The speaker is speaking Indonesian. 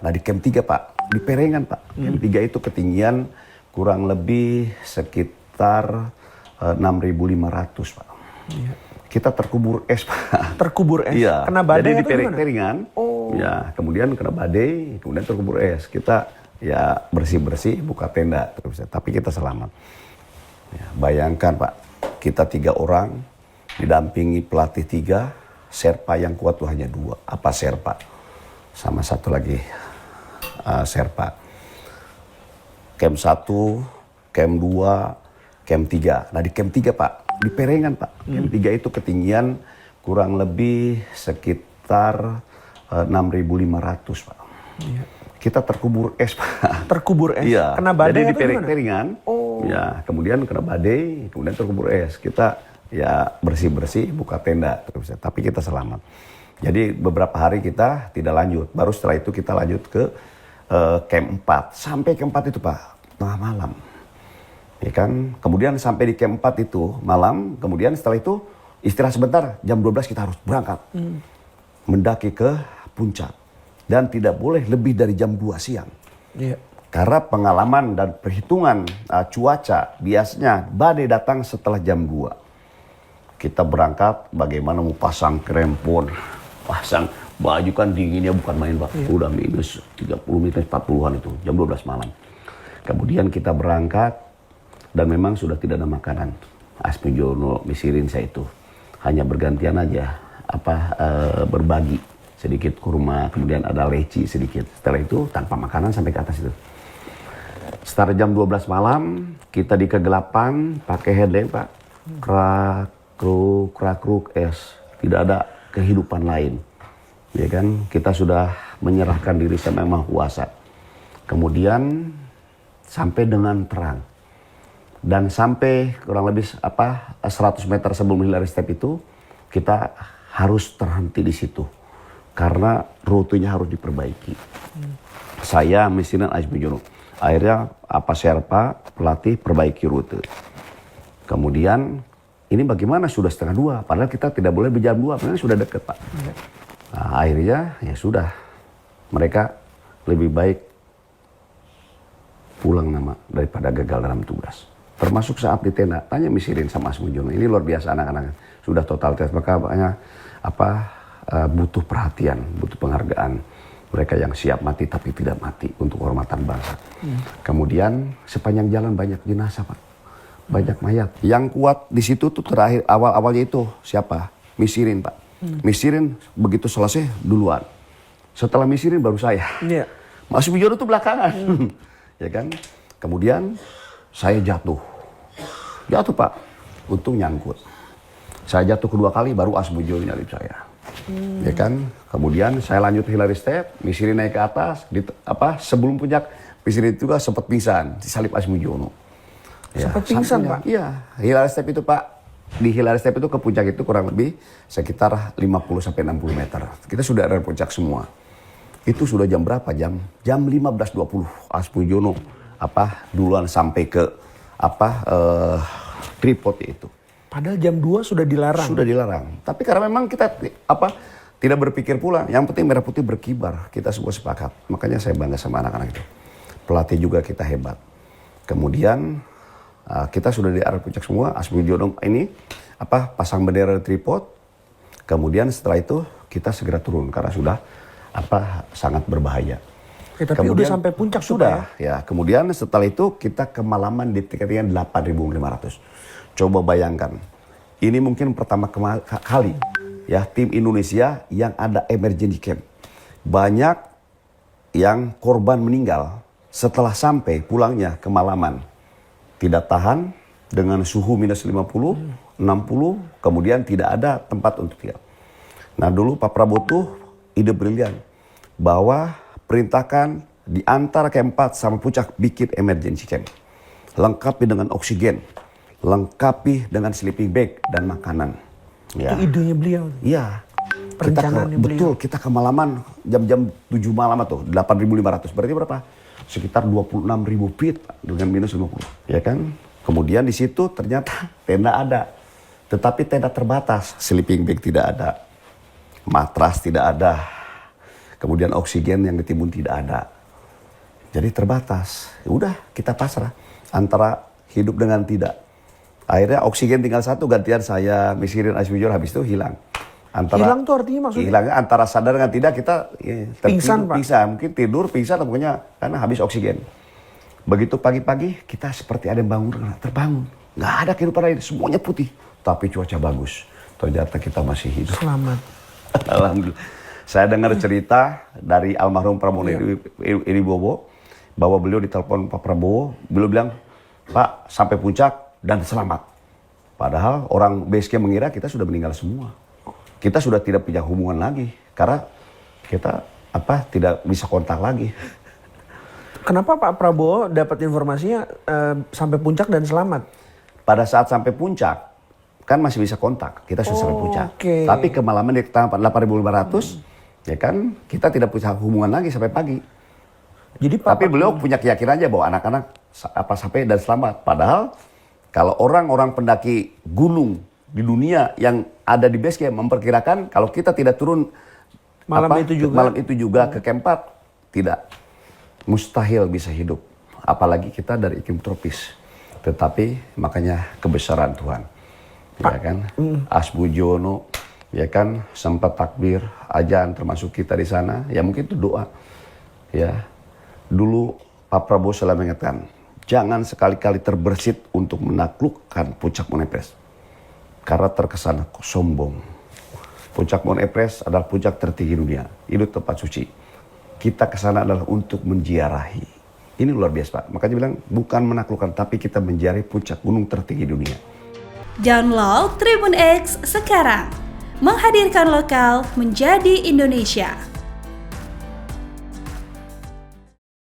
Nah di camp 3 Pak, di Perengan Pak. Camp 3 itu ketinggian kurang lebih sekitar 6.500 Pak. Iya. Kita terkubur es Pak. Terkubur es? Iya. Kena badai. Jadi di Perengan, ya kemudian kena badai, kemudian terkubur es. Kita ya bersih-bersih, buka tenda. Tapi kita selamat. Ya, bayangkan Pak, kita 3 orang, didampingi pelatih 3, Sherpa yang kuat tuh hanya 2. Apa Sherpa? Sama satu lagi Sherpa. Camp 1, Camp 2, Camp 3. Nah di Camp 3 Pak, di Perengan Pak. Camp 3 itu ketinggian kurang lebih sekitar 6.500 Pak. Iya. Kita terkubur es Pak. Terkubur es? Iya. Kena badai. Jadi di Perengan, ya kemudian kena badai, kemudian terkubur es. Kita ya bersih-bersih, buka tenda. Tapi kita selamat. Jadi beberapa hari kita tidak lanjut. Baru setelah itu kita lanjut ke Camp 4. Sampai Camp 4 itu Pak, tengah malam. Ya kan? Kemudian sampai di Camp 4 itu malam, kemudian setelah itu istirahat sebentar, jam 12 kita harus berangkat. Mendaki ke puncak. Dan tidak boleh lebih dari jam 2 siang. Iya. Karena pengalaman dan perhitungan cuaca, biasanya badai datang setelah jam 2. Kita berangkat, bagaimana mau pasang krempon, pasang baju kan dinginnya bukan main Pak. Iya. Udah minus 30, minus 40-an itu, jam 12 malam. Kemudian kita berangkat, dan memang sudah tidak ada makanan. Asmijono, Misirin saya itu hanya bergantian aja, berbagi sedikit kurma, kemudian ada leci sedikit. Setelah itu tanpa makanan sampai ke atas itu. Setelah jam 12 malam kita di kegelapan pakai headlamp Pak, krak-kruk es, tidak ada kehidupan lain. Ya kan, kita sudah menyerahkan diri sama Yang Maha Kuasa. Kemudian sampai dengan terang. Dan sampai kurang lebih 100 meter sebelum Hillary Step itu kita harus terhenti di situ karena rutenya harus diperbaiki. Saya Misirin Asmijono. Akhirnya Sherpa pelatih perbaiki rute. Kemudian ini bagaimana sudah 1:30, padahal kita tidak boleh berjam 2, padahal sudah dekat Pak. Nah, akhirnya ya sudah, mereka lebih baik pulang daripada gagal dalam tugas. Termasuk saat di tenda, tanya Misirin sama Asmijono, ini luar biasa anak-anak, sudah totalitas, maka banyak butuh perhatian, butuh penghargaan. Mereka yang siap mati tapi tidak mati untuk kehormatan bangsa. Kemudian sepanjang jalan banyak jenazah Pak, banyak mayat. Yang kuat di situ tuh terakhir awalnya itu siapa? Misirin Pak. Misirin begitu selesai duluan. Setelah Misirin baru saya. Iya. Mas Asmijono tuh belakangan, ya kan? Kemudian saya jatuh Pak, untung nyangkut. Saya jatuh kedua kali baru Asmijono nyalip saya, ya kan. Kemudian saya lanjut Hillary Step, Misirin naik ke atas, sebelum puncak Misirin juga sempat pingsan, disalip Asmijono. Ya, sempat pingsan Pak? Iya, Hillary Step itu Pak, di Hillary Step itu ke puncak itu kurang lebih sekitar 50-60 meter. Kita sudah ada puncak semua. Itu sudah jam berapa? Jam 15.20 Asmijono duluan sampai ke tripod itu. Padahal jam 2 sudah dilarang. Sudah dilarang. Tapi karena memang kita tidak berpikir pula, yang penting merah putih berkibar. Kita semua sepakat. Makanya saya bangga sama anak-anak itu. Pelatih juga kita hebat. Kemudian kita sudah di area puncak semua. Asmijono ini pasang bendera tripod. Kemudian setelah itu kita segera turun karena sudah sangat berbahaya. Tapi kemudian, udah sampai puncak sudah ya. Kemudian setelah itu kita kemalaman di ketinggian 8.500. Coba bayangkan, ini mungkin pertama kali ya tim Indonesia yang ada emergency camp. Banyak yang korban meninggal setelah sampai pulangnya kemalaman. Tidak tahan dengan suhu minus 50, 60, kemudian tidak ada tempat untuk tinggal. Nah dulu Pak Prabowo tuh ide brilian bahwa perintahkan di antara camp 4 sama puncak bikin emergency camp. Lengkapi dengan oksigen, lengkapi dengan sleeping bag dan makanan. Ya. Itu idenya beliau. Iya. Perencanaannya beliau. Betul, kita kemalaman jam-jam 7 malam atau 8.500. Berarti berapa? Sekitar 26.000 feet dengan minus 50. Ya kan? Kemudian di situ ternyata tenda ada. Tetapi tenda terbatas, sleeping bag tidak ada. Matras tidak ada. Kemudian oksigen yang ditimbun tidak ada. Jadi terbatas. Ya udah, kita pasrah antara hidup dengan tidak. Akhirnya oksigen tinggal satu, gantian saya misirin Asmijor, habis itu hilang. Hilang tuh artinya maksudnya? Hilangnya antara sadar dengan tidak, kita Pingsan, Pak? mungkin tidur, pingsan, pokoknya karena habis oksigen. Begitu pagi-pagi, kita seperti ada yang bangun, terbangun. Nggak ada kehidupan lain, semuanya putih. Tapi cuaca bagus. Ternyata kita masih hidup. Selamat. Alhamdulillah. Saya dengar cerita dari almarhum Pramono Edi Bowo, bahwa beliau ditelepon Pak Prabowo, beliau bilang, Pak, sampai puncak dan selamat. Padahal orang BSK mengira kita sudah meninggal semua. Kita sudah tidak punya hubungan lagi karena kita tidak bisa kontak lagi. Kenapa Pak Prabowo dapat informasinya sampai puncak dan selamat? Pada saat sampai puncak kan masih bisa kontak, kita sudah sampai puncak. Okay. Tapi kemalaman di tanggal 8.500 ya kan kita tidak punya hubungan lagi sampai pagi. Jadi tapi beliau punya keyakinan aja bahwa anak-anak sampai dan selamat. Padahal kalau orang-orang pendaki gunung di dunia yang ada di base camp memperkirakan kalau kita tidak turun malam itu juga ke Camp 4, tidak, mustahil bisa hidup. Apalagi kita dari iklim tropis. Tetapi makanya kebesaran Tuhan, ya kan? Asmujono, ya kan, sempat takbir, ajan termasuk kita di sana. Ya mungkin itu doa, ya. Dulu Pak Prabowo selalu mengingatkan, jangan sekali-kali terbersit untuk menaklukkan puncak Mount Everest. Karena terkesan sombong. Puncak Mount Everest adalah puncak tertinggi dunia. Itu tempat suci. Kita ke sana adalah untuk menziarahi. Ini luar biasa, Pak. Makanya bilang bukan menaklukkan, tapi kita menziarahi puncak gunung tertinggi dunia. Download Tribun X sekarang. Menghadirkan lokal menjadi Indonesia.